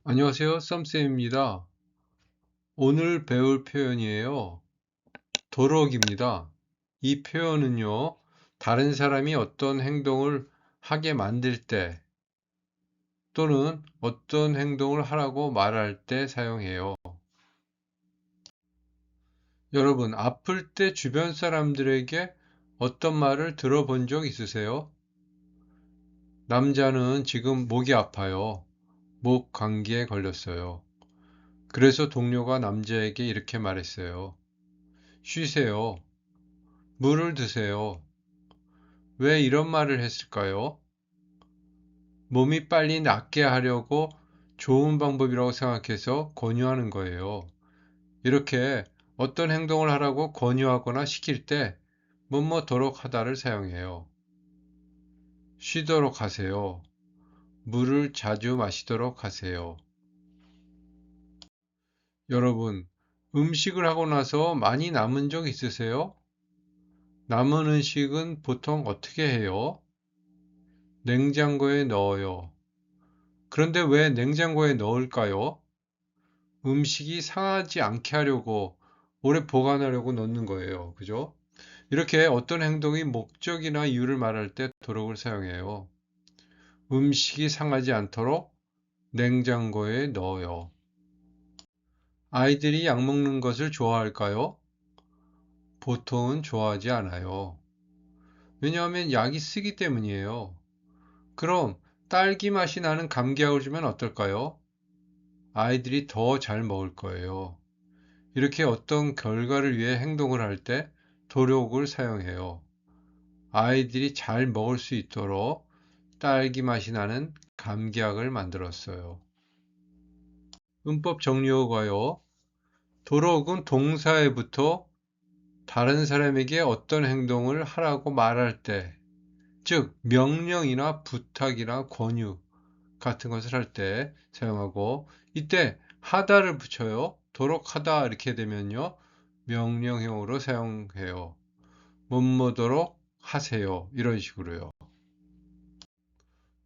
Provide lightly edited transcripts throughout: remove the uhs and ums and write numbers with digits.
안녕하세요. 썸쌤입니다. 오늘 배울 표현이에요. 도록입니다. 이 표현은요, 다른 사람이 어떤 행동을 하게 만들 때 또는 어떤 행동을 하라고 말할 때 사용해요. 여러분, 아플 때 주변 사람들에게 어떤 말을 들어본 적 있으세요? 남자는 지금 목이 아파요. 목 감기에 걸렸어요. 그래서 동료가 남자에게 이렇게 말했어요. 쉬세요. 물을 드세요. 왜 이런 말을 했을까요? 몸이 빨리 낫게 하려고 좋은 방법이라고 생각해서 권유하는 거예요. 이렇게 어떤 행동을 하라고 권유하거나 시킬 때 뭐뭐도록 하다를 사용해요. 쉬도록 하세요. 물을 자주 마시도록 하세요. 여러분, 음식을 하고 나서 많이 남은 적 있으세요? 남은 음식은 보통 어떻게 해요? 냉장고에 넣어요. 그런데 왜 냉장고에 넣을까요? 음식이 상하지 않게 하려고 오래 보관하려고 넣는 거예요. 그죠? 이렇게 어떤 행동이 목적이나 이유를 말할 때 도록을 사용해요. 음식이 상하지 않도록 냉장고에 넣어요. 아이들이 약 먹는 것을 좋아할까요? 보통은 좋아하지 않아요. 왜냐하면 약이 쓰기 때문이에요. 그럼 딸기 맛이 나는 감기약을 주면 어떨까요? 아이들이 더 잘 먹을 거예요. 이렇게 어떤 결과를 위해 행동을 할 때 도력을 사용해요. 아이들이 잘 먹을 수 있도록 딸기 맛이 나는 감기약을 만들었어요. 문법 정리호가요. 도록은 동사에부터 다른 사람에게 어떤 행동을 하라고 말할 때, 즉 명령이나 부탁이나 권유 같은 것을 할 때 사용하고, 이때 하다를 붙여요. 도록 하다 이렇게 되면요, 명령형으로 사용해요. 뭐뭐도록 하세요. 이런 식으로요.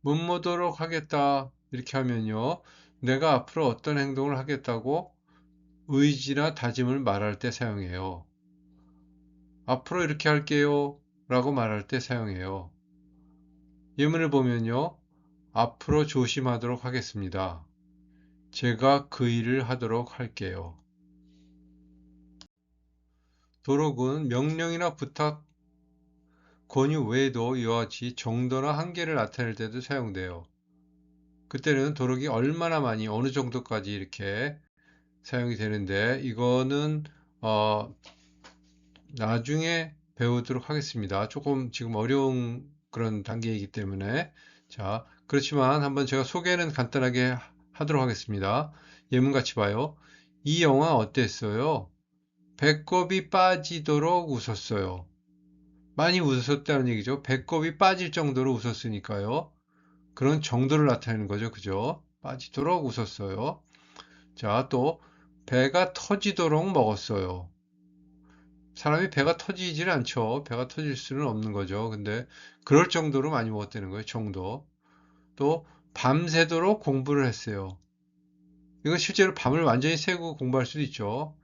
뭐뭐도록 하겠다. 이렇게 하면요. 내가 앞으로 어떤 행동을 하겠다고 의지나 다짐을 말할 때 사용해요. 앞으로 이렇게 할게요. 라고 말할 때 사용해요. 예문을 보면요. 앞으로 조심하도록 하겠습니다. 제가 그 일을 하도록 할게요. 도록은 명령이나 부탁, 권유 외에도 이와 같이 정도나 한계를 나타낼 때도 사용돼요. 그때는 도록이 얼마나 많이 어느 정도까지 이렇게 사용이 되는데 이거는 나중에 배우도록 하겠습니다. 조금 지금 어려운 그런 단계이기 때문에 자 그렇지만 한번 제가 소개는 간단하게 하도록 하겠습니다. 예문 같이 봐요. 이 영화 어땠어요? 배꼽이 빠지도록 웃었어요. 많이 웃었다는 얘기죠. 배꼽이 빠질 정도로 웃었으니까요. 그런 정도를 나타내는 거죠. 그죠? 빠지도록 웃었어요. 자, 또 배가 터지도록 먹었어요. 사람이 배가 터지질 않죠. 배가 터질 수는 없는 거죠. 근데 그럴 정도로 많이 먹었다는 거예요. 정도. 또 밤새도록 공부를 했어요. 이건 실제로 밤을 완전히 새고 공부할 수도 있죠.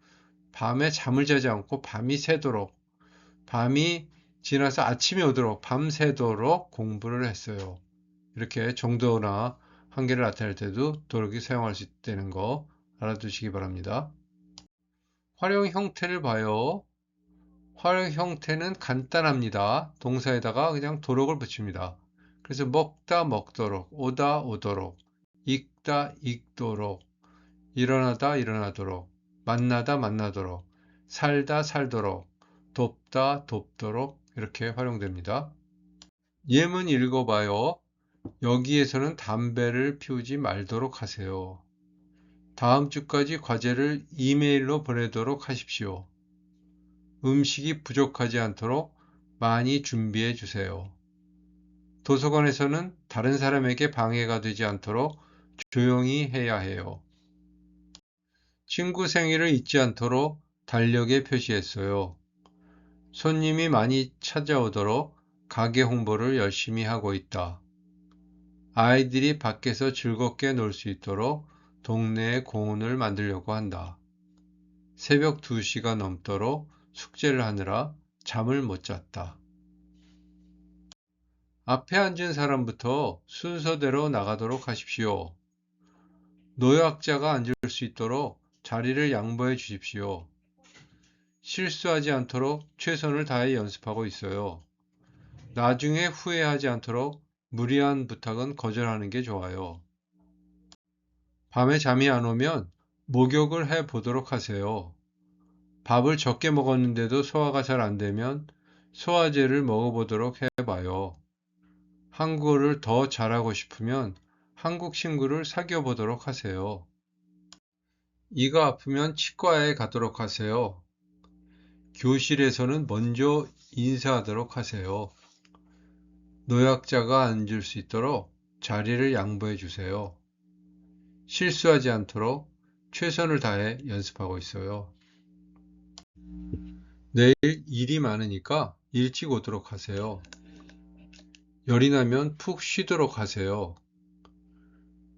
밤에 잠을 자지 않고 밤이 새도록, 밤이 지나서 아침이 오도록 밤새도록 공부를 했어요. 이렇게 정도나 한계를 나타낼 때도 도록이 사용할 수 있다는 거 알아두시기 바랍니다. 활용 형태를 봐요. 활용 형태는 간단합니다. 동사에다가 그냥 도록을 붙입니다. 그래서 먹다 먹도록, 오다 오도록, 읽다 읽도록, 일어나다 일어나도록, 만나다 만나도록, 살다 살도록, 돕다 돕도록 이렇게 활용됩니다. 예문 읽어봐요. 여기에서는 담배를 피우지 말도록 하세요. 다음 주까지 과제를 이메일로 보내도록 하십시오. 음식이 부족하지 않도록 많이 준비해 주세요. 도서관에서는 다른 사람에게 방해가 되지 않도록 조용히 해야 해요. 친구 생일을 잊지 않도록 달력에 표시했어요. 손님이 많이 찾아오도록 가게 홍보를 열심히 하고 있다. 아이들이 밖에서 즐겁게 놀 수 있도록 동네에 공원을 만들려고 한다. 새벽 2시가 넘도록 숙제를 하느라 잠을 못 잤다. 앞에 앉은 사람부터 순서대로 나가도록 하십시오. 노약자가 앉을 수 있도록 자리를 양보해 주십시오. 실수하지 않도록 최선을 다해 연습하고 있어요. 나중에 후회하지 않도록 무리한 부탁은 거절하는 게 좋아요. 밤에 잠이 안 오면 목욕을 해 보도록 하세요. 밥을 적게 먹었는데도 소화가 잘 안 되면 소화제를 먹어보도록 해봐요. 한국어를 더 잘하고 싶으면 한국 친구를 사귀어 보도록 하세요. 이가 아프면 치과에 가도록 하세요. 교실에서는 먼저 인사하도록 하세요. 노약자가 앉을 수 있도록 자리를 양보해 주세요. 실수하지 않도록 최선을 다해 연습하고 있어요. 내일 일이 많으니까 일찍 오도록 하세요. 열이 나면 푹 쉬도록 하세요.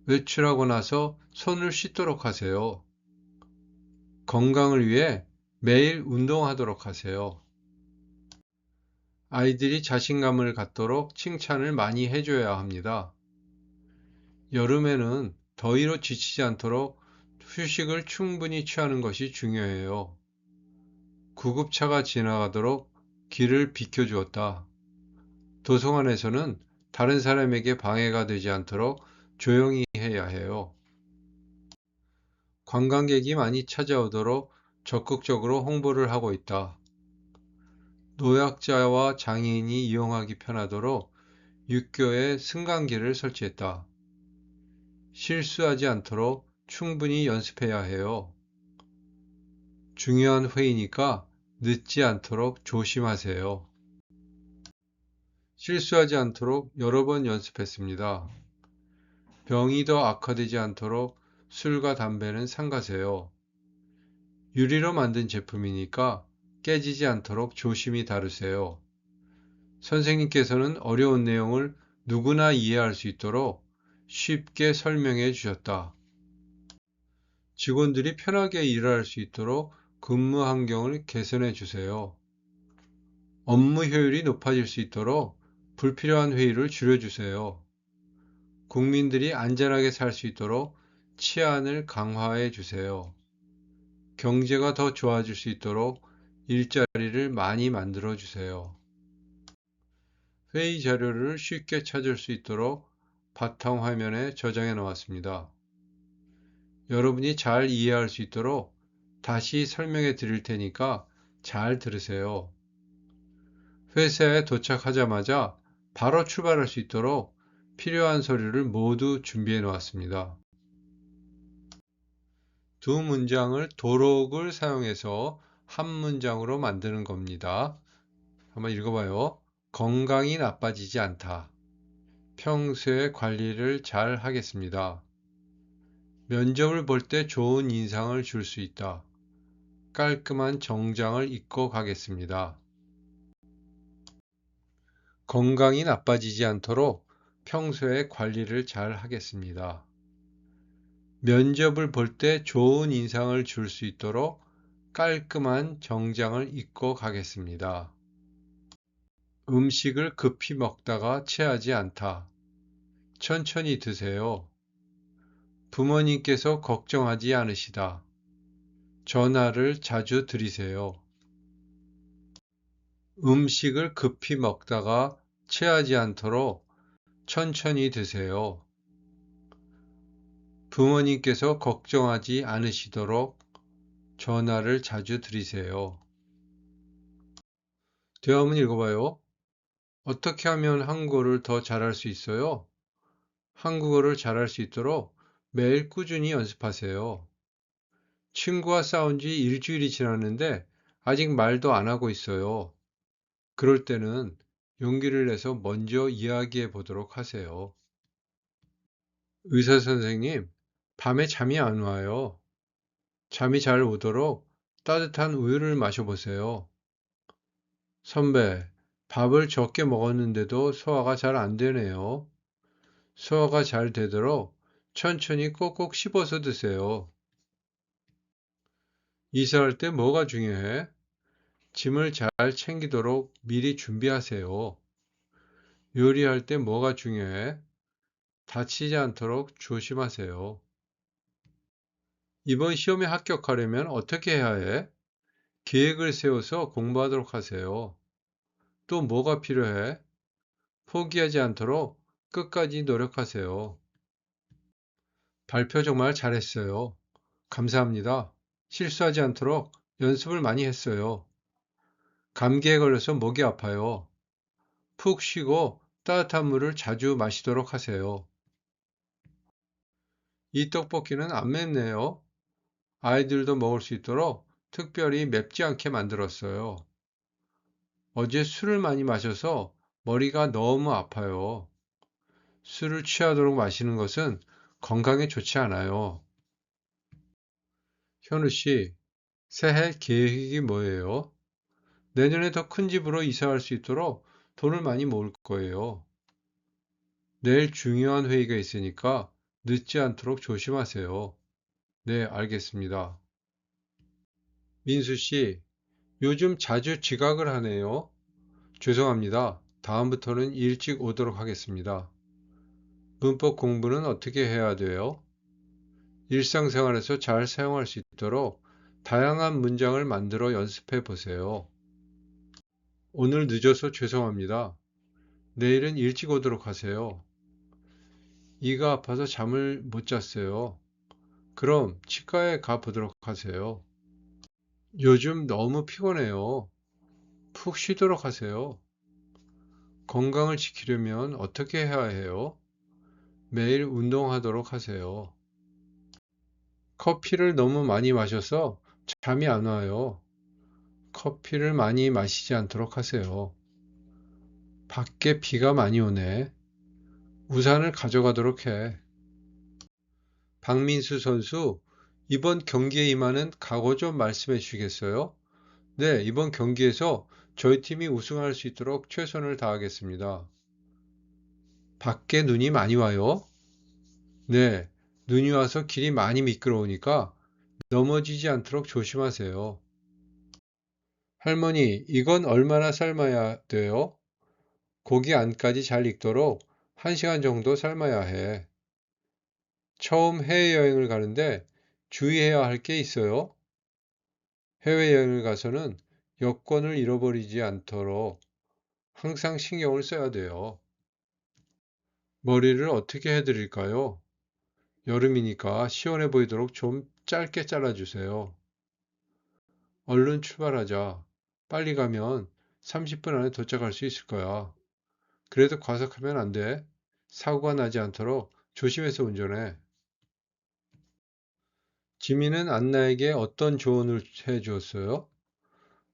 외출하고 나서 손을 씻도록 하세요. 건강을 위해 매일 운동하도록 하세요. 아이들이 자신감을 갖도록 칭찬을 많이 해줘야 합니다. 여름에는 더위로 지치지 않도록 휴식을 충분히 취하는 것이 중요해요. 구급차가 지나가도록 길을 비켜주었다. 도서관에서는 다른 사람에게 방해가 되지 않도록 조용히 해야 해요. 관광객이 많이 찾아오도록 적극적으로 홍보를 하고 있다. 노약자와 장애인이 이용하기 편하도록 육교에 승강기를 설치했다. 실수하지 않도록 충분히 연습해야 해요. 중요한 회의니까 늦지 않도록 조심하세요. 실수하지 않도록 여러 번 연습했습니다. 병이 더 악화되지 않도록 술과 담배는 삼가세요. 유리로 만든 제품이니까 깨지지 않도록 조심히 다루세요. 선생님께서는 어려운 내용을 누구나 이해할 수 있도록 쉽게 설명해 주셨다. 직원들이 편하게 일할 수 있도록 근무 환경을 개선해 주세요. 업무 효율이 높아질 수 있도록 불필요한 회의를 줄여주세요. 국민들이 안전하게 살 수 있도록 치안을 강화해 주세요. 경제가 더 좋아질 수 있도록 일자리를 많이 만들어 주세요. 회의 자료를 쉽게 찾을 수 있도록 바탕화면에 저장해 놓았습니다. 여러분이 잘 이해할 수 있도록 다시 설명해 드릴 테니까 잘 들으세요. 회사에 도착하자마자 바로 출발할 수 있도록 필요한 서류를 모두 준비해 놓았습니다. 두 문장을 도록을 사용해서 한 문장으로 만드는 겁니다. 한번 읽어봐요. 건강이 나빠지지 않다. 평소에 관리를 잘 하겠습니다. 면접을 볼 때 좋은 인상을 줄 수 있다. 깔끔한 정장을 입고 가겠습니다. 건강이 나빠지지 않도록 평소에 관리를 잘 하겠습니다. 면접을 볼 때 좋은 인상을 줄 수 있도록 깔끔한 정장을 입고 가겠습니다. 음식을 급히 먹다가 체하지 않다. 천천히 드세요. 부모님께서 걱정하지 않으시다. 전화를 자주 드리세요. 음식을 급히 먹다가 체하지 않도록 천천히 드세요. 부모님께서 걱정하지 않으시도록 전화를 자주 드리세요. 대화 한번 읽어봐요. 어떻게 하면 한국어를 더 잘할 수 있어요? 한국어를 잘할 수 있도록 매일 꾸준히 연습하세요. 친구와 싸운 지 일주일이 지났는데 아직 말도 안 하고 있어요. 그럴 때는 용기를 내서 먼저 이야기해 보도록 하세요. 의사 선생님, 밤에 잠이 안 와요. 잠이 잘 오도록 따뜻한 우유를 마셔보세요. 선배, 밥을 적게 먹었는데도 소화가 잘 안 되네요. 소화가 잘 되도록 천천히 꼭꼭 씹어서 드세요. 이사할 때 뭐가 중요해? 짐을 잘 챙기도록 미리 준비하세요. 요리할 때 뭐가 중요해? 다치지 않도록 조심하세요. 이번 시험에 합격하려면 어떻게 해야 해? 계획을 세워서 공부하도록 하세요. 또 뭐가 필요해? 포기하지 않도록 끝까지 노력하세요. 발표 정말 잘했어요. 감사합니다. 실수하지 않도록 연습을 많이 했어요. 감기에 걸려서 목이 아파요. 푹 쉬고 따뜻한 물을 자주 마시도록 하세요. 이 떡볶이는 안 맵네요. 아이들도 먹을 수 있도록 특별히 맵지 않게 만들었어요. 어제 술을 많이 마셔서 머리가 너무 아파요. 술을 취하도록 마시는 것은 건강에 좋지 않아요. 현우 씨, 새해 계획이 뭐예요? 내년에 더 큰 집으로 이사할 수 있도록 돈을 많이 모을 거예요. 내일 중요한 회의가 있으니까 늦지 않도록 조심하세요. 네, 알겠습니다. 민수 씨, 요즘 자주 지각을 하네요. 죄송합니다. 다음부터는 일찍 오도록 하겠습니다. 문법 공부는 어떻게 해야 돼요? 일상생활에서 잘 사용할 수 있도록 다양한 문장을 만들어 연습해 보세요. 오늘 늦어서 죄송합니다. 내일은 일찍 오도록 하세요. 이가 아파서 잠을 못 잤어요. 그럼 치과에 가 보도록 하세요. 요즘 너무 피곤해요. 푹 쉬도록 하세요. 건강을 지키려면 어떻게 해야 해요? 매일 운동하도록 하세요. 커피를 너무 많이 마셔서 잠이 안 와요. 커피를 많이 마시지 않도록 하세요. 밖에 비가 많이 오네. 우산을 가져가도록 해. 박민수 선수, 이번 경기에 임하는 각오 좀 말씀해 주시겠어요? 네, 이번 경기에서 저희 팀이 우승할 수 있도록 최선을 다하겠습니다. 밖에 눈이 많이 와요? 네, 눈이 와서 길이 많이 미끄러우니까 넘어지지 않도록 조심하세요. 할머니, 이건 얼마나 삶아야 돼요? 고기 안까지 잘 익도록 1시간 정도 삶아야 해. 처음 해외여행을 가는데 주의해야 할 게 있어요. 해외여행을 가서는 여권을 잃어버리지 않도록 항상 신경을 써야 돼요. 머리를 어떻게 해드릴까요? 여름이니까 시원해 보이도록 좀 짧게 잘라주세요. 얼른 출발하자. 빨리 가면 30분 안에 도착할 수 있을 거야. 그래도 과속하면 안 돼. 사고가 나지 않도록 조심해서 운전해. 지민은 안나에게 어떤 조언을 해 주었어요?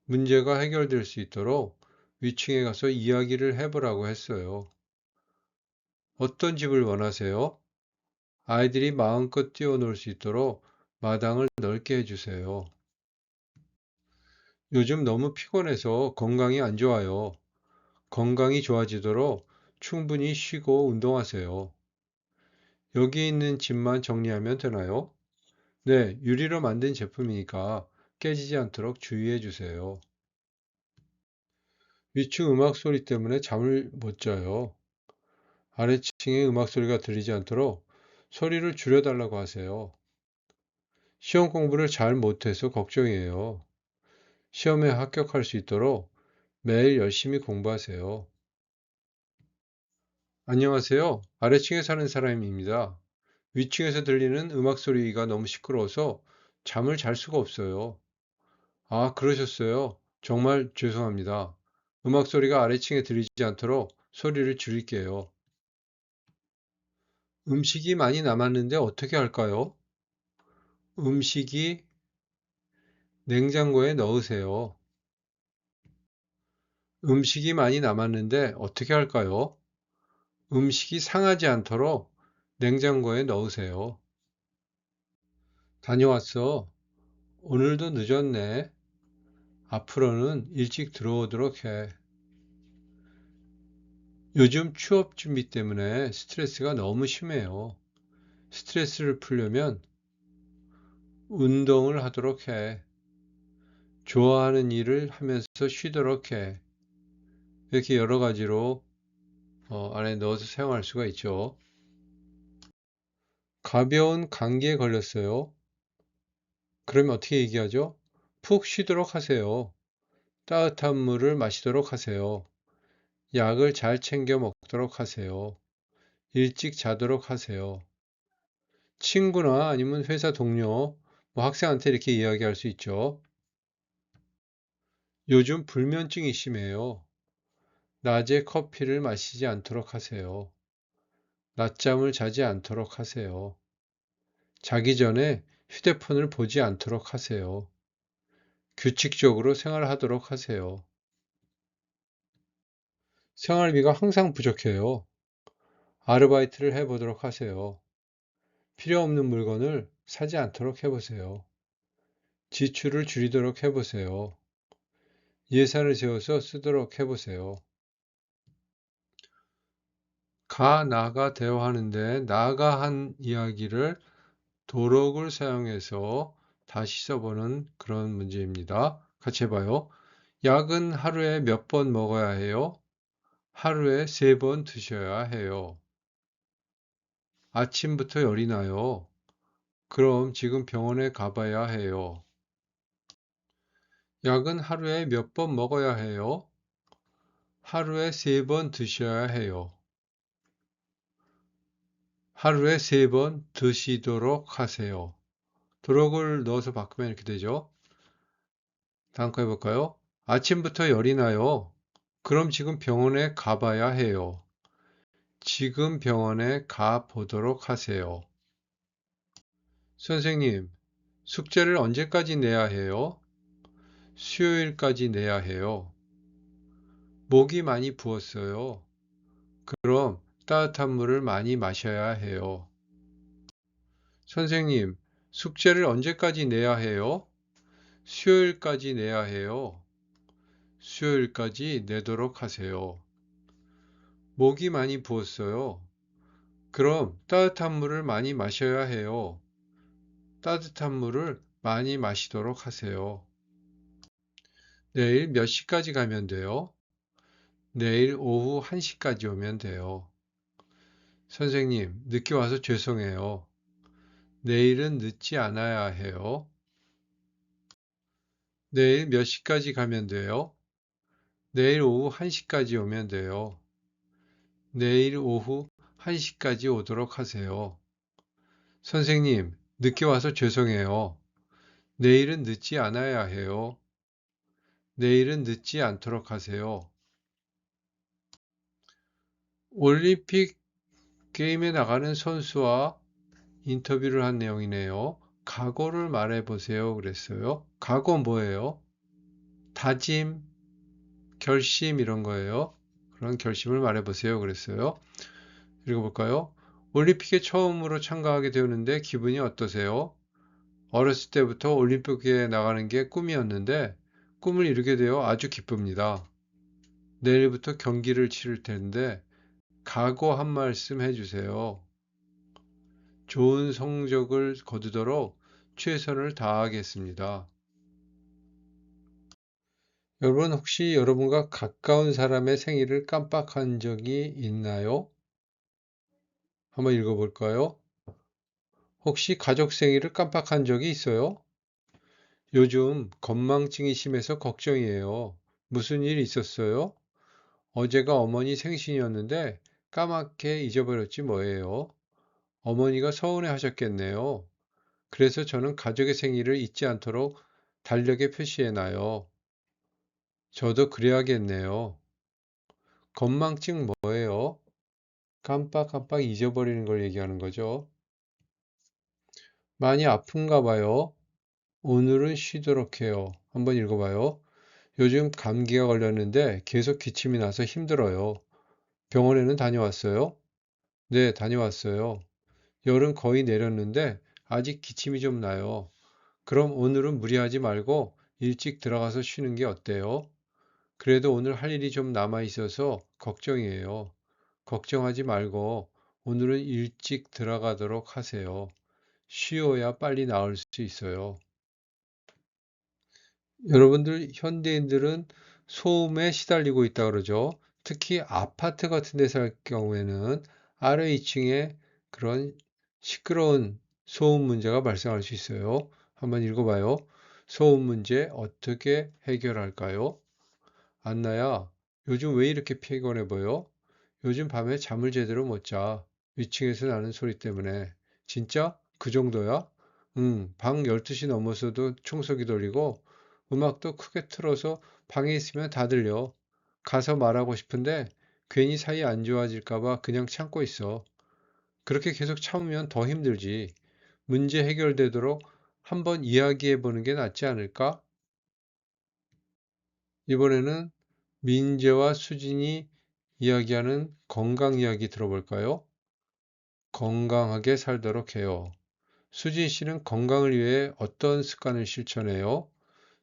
문제가 해결될 수 있도록 위층에 가서 이야기를 해보라고 했어요. 어떤 집을 원하세요? 아이들이 마음껏 뛰어놀 수 있도록 마당을 넓게 해주세요. 요즘 너무 피곤해서 건강이 안 좋아요. 건강이 좋아지도록 충분히 쉬고 운동하세요. 여기 있는 집만 정리하면 되나요? 네, 유리로 만든 제품이니까 깨지지 않도록 주의해 주세요. 위층 음악 소리 때문에 잠을 못 자요. 아래층에 음악 소리가 들리지 않도록 소리를 줄여달라고 하세요. 시험 공부를 잘 못해서 걱정이에요. 시험에 합격할 수 있도록 매일 열심히 공부하세요. 안녕하세요. 아래층에 사는 사람입니다. 위층에서 들리는 음악 소리가 너무 시끄러워서 잠을 잘 수가 없어요. 아, 그러셨어요. 정말 죄송합니다. 음악 소리가 아래층에 들리지 않도록 소리를 줄일게요. 음식이 많이 남았는데 어떻게 할까요? 음식이 냉장고에 넣으세요. 음식이 많이 남았는데 어떻게 할까요? 음식이 상하지 않도록 냉장고에 넣으세요. 다녀왔어. 오늘도 늦었네. 앞으로는 일찍 들어오도록 해. 요즘 취업 준비 때문에 스트레스가 너무 심해요. 스트레스를 풀려면 운동을 하도록 해. 좋아하는 일을 하면서 쉬도록 해. 이렇게 여러 가지로 안에 넣어서 사용할 수가 있죠. 가벼운 감기에 걸렸어요. 그러면 어떻게 얘기하죠? 푹 쉬도록 하세요. 따뜻한 물을 마시도록 하세요. 약을 잘 챙겨 먹도록 하세요. 일찍 자도록 하세요. 친구나 아니면 회사 동료, 뭐 학생한테 이렇게 이야기할 수 있죠. 요즘 불면증이 심해요. 낮에 커피를 마시지 않도록 하세요. 낮잠을 자지 않도록 하세요. 자기 전에 휴대폰을 보지 않도록 하세요. 규칙적으로 생활하도록 하세요. 생활비가 항상 부족해요. 아르바이트를 해보도록 하세요. 필요 없는 물건을 사지 않도록 해보세요. 지출을 줄이도록 해보세요. 예산을 세워서 쓰도록 해보세요. 나가 대화하는데 나가 한 이야기를 도록을 사용해서 다시 써보는 그런 문제입니다. 같이 해봐요. 약은 하루에 몇 번 먹어야 해요? 하루에 3번 드셔야 해요. 아침부터 열이 나요. 그럼 지금 병원에 가봐야 해요. 약은 하루에 몇 번 먹어야 해요? 하루에 3번 드셔야 해요. 하루에 3번 드시도록 하세요. 도록을 넣어서 바꾸면 이렇게 되죠. 다음 거 해볼까요? 아침부터 열이 나요. 그럼 지금 병원에 가봐야 해요. 지금 병원에 가 보도록 하세요. 선생님, 숙제를 언제까지 내야 해요? 수요일까지 내야 해요. 목이 많이 부었어요. 그럼 따뜻한 물을 많이 마셔야 해요. 선생님, 숙제를 언제까지 내야 해요? 수요일까지 내야 해요. 수요일까지 내도록 하세요. 목이 많이 부었어요. 그럼 따뜻한 물을 많이 마셔야 해요. 따뜻한 물을 많이 마시도록 하세요. 내일 몇 시까지 가면 돼요? 내일 오후 1시까지 오면 돼요. 선생님, 늦게 와서 죄송해요. 내일은 늦지 않아야 해요. 내일 몇 시까지 가면 돼요? 내일 오후 1시까지 오면 돼요. 내일 오후 1시까지 오도록 하세요. 선생님, 늦게 와서 죄송해요. 내일은 늦지 않아야 해요. 내일은 늦지 않도록 하세요. 올림픽 게임에 나가는 선수와 인터뷰를 한 내용이네요. 각오를 말해보세요. 그랬어요. 각오 뭐예요? 다짐, 결심 이런 거예요. 그런 결심을 말해보세요. 그랬어요. 읽어볼까요? 올림픽에 처음으로 참가하게 되었는데 기분이 어떠세요? 어렸을 때부터 올림픽에 나가는 게 꿈이었는데 꿈을 이루게 되어 아주 기쁩니다. 내일부터 경기를 치를 텐데 각오 한 말씀 해주세요. 좋은 성적을 거두도록 최선을 다하겠습니다. 여러분 혹시 여러분과 가까운 사람의 생일을 깜빡한 적이 있나요? 한번 읽어볼까요? 혹시 가족 생일을 깜빡한 적이 있어요? 요즘 건망증이 심해서 걱정이에요. 무슨 일 있었어요? 어제가 어머니 생신이었는데 까맣게 잊어버렸지 뭐예요. 어머니가 서운해 하셨겠네요. 그래서 저는 가족의 생일을 잊지 않도록 달력에 표시해놔요. 저도 그래야겠네요. 건망증 뭐예요? 깜빡깜빡 잊어버리는 걸 얘기하는 거죠. 많이 아픈가 봐요. 오늘은 쉬도록 해요. 한번 읽어봐요. 요즘 감기가 걸렸는데 계속 기침이 나서 힘들어요. 병원에는 다녀왔어요? 네, 다녀왔어요. 열은 거의 내렸는데 아직 기침이 좀 나요. 그럼 오늘은 무리하지 말고 일찍 들어가서 쉬는 게 어때요? 그래도 오늘 할 일이 좀 남아 있어서 걱정이에요. 걱정하지 말고 오늘은 일찍 들어가도록 하세요. 쉬어야 빨리 나을 수 있어요. 여러분들 현대인들은 소음에 시달리고 있다 그러죠. 특히 아파트 같은 데 살 경우에는 아래 2층에 그런 시끄러운 소음 문제가 발생할 수 있어요. 한번 읽어봐요. 소음 문제 어떻게 해결할까요? 안나야, 요즘 왜 이렇게 피곤해 보여? 요즘 밤에 잠을 제대로 못 자. 위층에서 나는 소리 때문에. 진짜? 그 정도야? 응, 방 12시 넘어서도 청소기 돌리고 음악도 크게 틀어서 방에 있으면 다 들려. 가서 말하고 싶은데 괜히 사이 안 좋아질까 봐 그냥 참고 있어. 그렇게 계속 참으면 더 힘들지. 문제 해결되도록 한번 이야기해 보는 게 낫지 않을까? 이번에는 민재와 수진이 이야기하는 건강 이야기 들어볼까요? 건강하게 살도록 해요. 수진 씨는 건강을 위해 어떤 습관을 실천해요?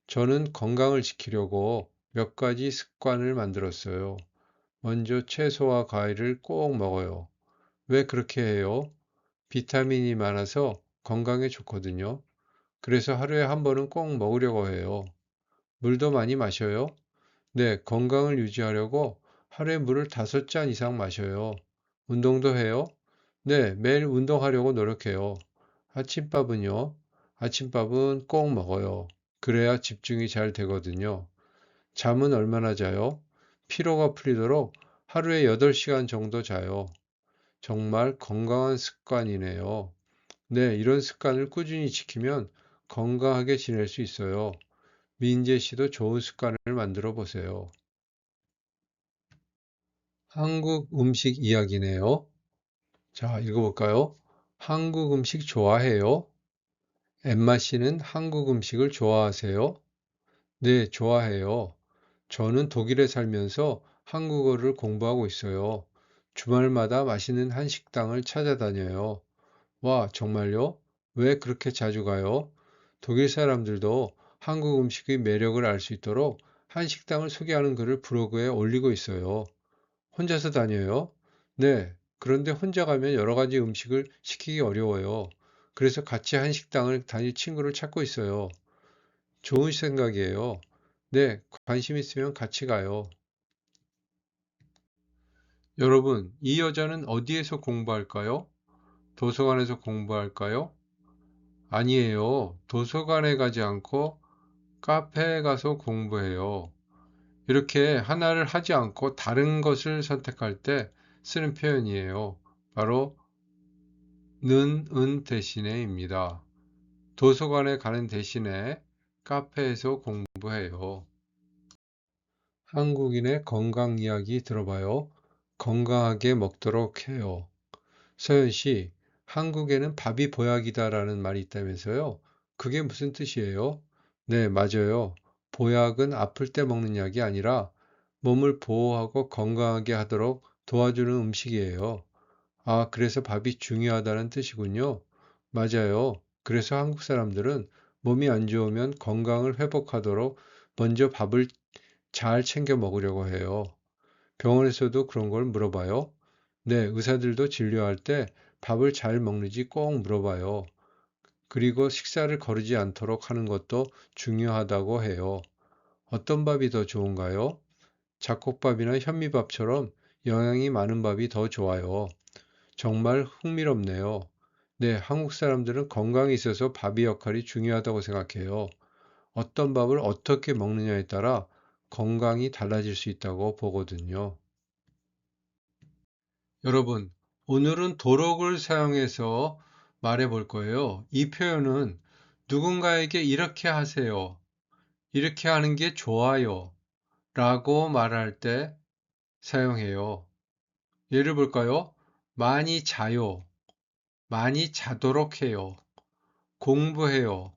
저는 건강을 지키려고 몇 가지 습관을 만들었어요. 먼저 채소와 과일을 꼭 먹어요. 왜 그렇게 해요? 비타민이 많아서 건강에 좋거든요. 그래서 하루에 한 번은 꼭 먹으려고 해요. 물도 많이 마셔요. 네, 건강을 유지하려고 하루에 물을 5잔 이상 마셔요. 운동도 해요? 네, 매일 운동하려고 노력해요. 아침밥은요? 아침밥은 꼭 먹어요. 그래야 집중이 잘 되거든요. 잠은 얼마나 자요? 피로가 풀리도록 하루에 8시간 정도 자요. 정말 건강한 습관이네요. 네, 이런 습관을 꾸준히 지키면 건강하게 지낼 수 있어요. 민재 씨도 좋은 습관을 만들어 보세요. 한국 음식 이야기네요. 자, 읽어볼까요? 한국 음식 좋아해요? 엠마 씨는 한국 음식을 좋아하세요? 네, 좋아해요. 저는 독일에 살면서 한국어를 공부하고 있어요. 주말마다 맛있는 한식당을 찾아다녀요. 와, 정말요? 왜 그렇게 자주 가요? 독일 사람들도 한국 음식의 매력을 알 수 있도록 한식당을 소개하는 글을 블로그에 올리고 있어요. 혼자서 다녀요? 네. 그런데 혼자 가면 여러 가지 음식을 시키기 어려워요. 그래서 같이 한식당을 다닐 친구를 찾고 있어요. 좋은 생각이에요. 네. 관심 있으면 같이 가요. 여러분, 이 여자는 어디에서 공부할까요? 도서관에서 공부할까요? 아니에요. 도서관에 가지 않고 카페에 가서 공부해요. 이렇게 하나를 하지 않고 다른 것을 선택할 때 쓰는 표현이에요. 바로 는 대신에입니다. 도서관에 가는 대신에 카페에서 공부해요. 한국인의 건강 이야기 들어봐요. 건강하게 먹도록 해요. 서현 씨, 한국에는 밥이 보약이다라는 말이 있다면서요? 그게 무슨 뜻이에요? 네, 맞아요. 보약은 아플 때 먹는 약이 아니라 몸을 보호하고 건강하게 하도록 도와주는 음식이에요. 아, 그래서 밥이 중요하다는 뜻이군요. 맞아요. 그래서 한국 사람들은 몸이 안 좋으면 건강을 회복하도록 먼저 밥을 잘 챙겨 먹으려고 해요. 병원에서도 그런 걸 물어봐요. 네, 의사들도 진료할 때 밥을 잘 먹는지 꼭 물어봐요. 그리고 식사를 거르지 않도록 하는 것도 중요하다고 해요. 어떤 밥이 더 좋은가요? 잡곡밥이나 현미밥처럼 영양이 많은 밥이 더 좋아요. 정말 흥미롭네요. 네, 한국 사람들은 건강에 있어서 밥의 역할이 중요하다고 생각해요. 어떤 밥을 어떻게 먹느냐에 따라 건강이 달라질 수 있다고 보거든요. 여러분, 오늘은 도록을 사용해서 말해 볼 거예요. 이 표현은 누군가에게 이렇게 하세요. 이렇게 하는 게 좋아요. 라고 말할 때 사용해요. 예를 볼까요? 많이 자요. 많이 자도록 해요. 공부해요.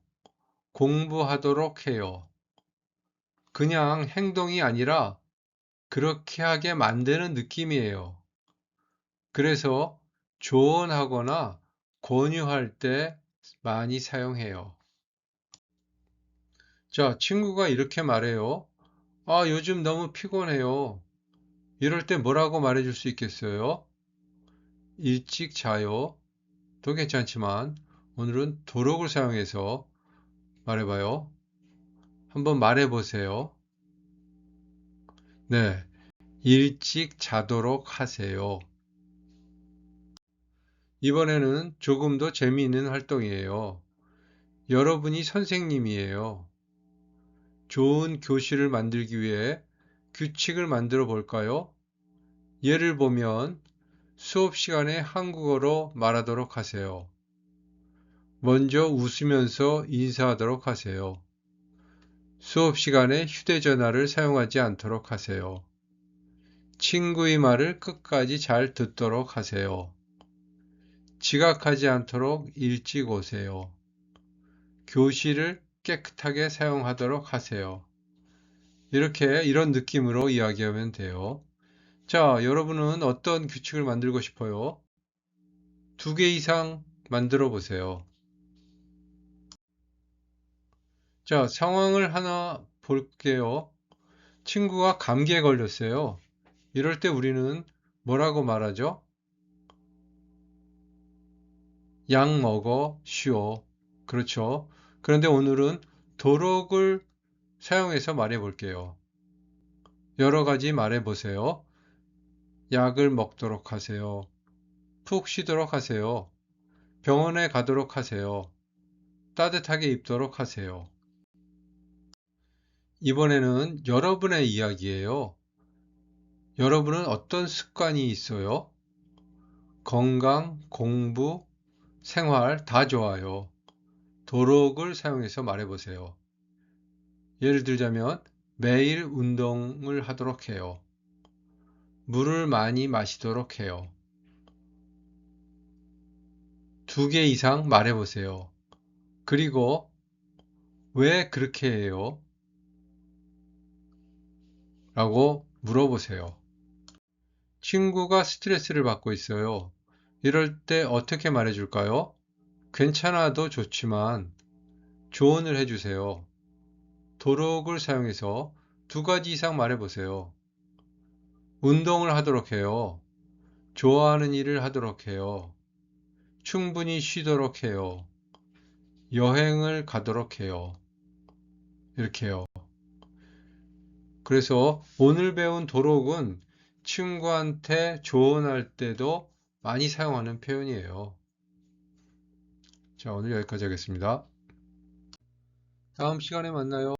공부하도록 해요. 그냥 행동이 아니라 그렇게 하게 만드는 느낌이에요. 그래서 조언하거나 권유할 때 많이 사용해요. 자, 친구가 이렇게 말해요. 아, 요즘 너무 피곤해요. 이럴 때 뭐라고 말해줄 수 있겠어요? 일찍 자요. 도 괜찮지만 오늘은 도록을 사용해서 말해봐요. 한번 말해보세요. 네, 일찍 자도록 하세요. 이번에는 조금 더 재미있는 활동이에요. 여러분이 선생님이에요. 좋은 교실을 만들기 위해 규칙을 만들어 볼까요? 예를 보면 수업 시간에 한국어로 말하도록 하세요. 먼저 웃으면서 인사하도록 하세요. 수업 시간에 휴대전화를 사용하지 않도록 하세요. 친구의 말을 끝까지 잘 듣도록 하세요. 지각하지 않도록 일찍 오세요. 교실을 깨끗하게 사용하도록 하세요. 이런 느낌으로 이야기하면 돼요. 자, 여러분은 어떤 규칙을 만들고 싶어요? 2개 이상 만들어 보세요. 자, 상황을 하나 볼게요. 친구가 감기에 걸렸어요. 이럴 때 우리는 뭐라고 말하죠? 약 먹어, 쉬어. 그렇죠. 그런데 오늘은 도록을 사용해서 말해 볼게요. 여러 가지 말해 보세요. 약을 먹도록 하세요. 푹 쉬도록 하세요. 병원에 가도록 하세요. 따뜻하게 입도록 하세요. 이번에는 여러분의 이야기예요. 여러분은 어떤 습관이 있어요? 건강, 공부, 생활 다 좋아요. 도록을 사용해서 말해보세요. 예를 들자면 매일 운동을 하도록 해요. 물을 많이 마시도록 해요. 2개 이상 말해보세요. 그리고 왜 그렇게 해요? 라고 물어보세요. 친구가 스트레스를 받고 있어요. 이럴 때 어떻게 말해줄까요? 괜찮아도 좋지만 조언을 해주세요. 도록을 사용해서 2가지 이상 말해보세요. 운동을 하도록 해요. 좋아하는 일을 하도록 해요. 충분히 쉬도록 해요. 여행을 가도록 해요. 이렇게요. 그래서 오늘 배운 도록은 친구한테 조언할 때도 많이 사용하는 표현이에요. 자, 오늘 여기까지 하겠습니다. 다음 시간에 만나요.